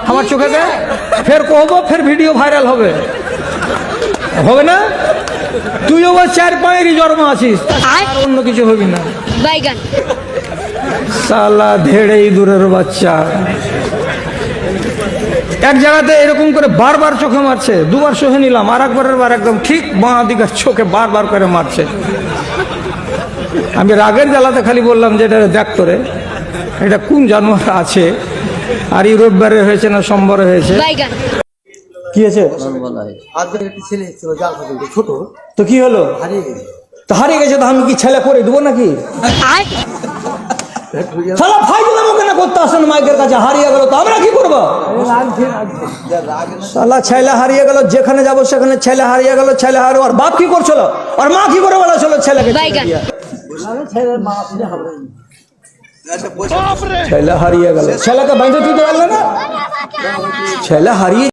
আমার চোখে ফের কহবো, ফের ভিডিও ভাইরাল হবে, হবে না? তুইও 4 পায়েরই জন্ম আছিস, আর অন্য কিছু হবি না। শালা ধেড়ে ইঁদুরের বাচ্চা। এক জায়গাতে এরকম করে বারবার চোখে মারছে, 2বার সহে নিলাম, আর একবারের বার একদম ঠিক বাঁ দিকের চোখে বারবার করে মারছে। আমি রাগের জ্বালাতে খালি বললাম যে এটা দেখ তোরে, এটা কোন জানোয়ার আছে, আর এই রোববারে হয়েছে না সোমবারে হয়েছে। কি হয়েছে? ছোট তো কি হলো? তো হারিয়ে গেছে, তো আমি কি ছেলে করে দেবো নাকি? শালা ফাইজলামো কেন করতে আসেন মাইকের কাছে? হারিয়ে গেল তো আমরা কি করবো? শালা ছেলে হারিয়ে গেল, যেখানে যাবো সেখানে ছেলে হারিয়ে গেল, ছেলে হারিয়ে, আর বাপ কি করছিল, আর মা কি করে বলা ছিল ছেলেকে? ছেলে হারিয়ে গেল, ছেলেকে বাইরে দিতে পারলে না, ছেলে হারিয়ে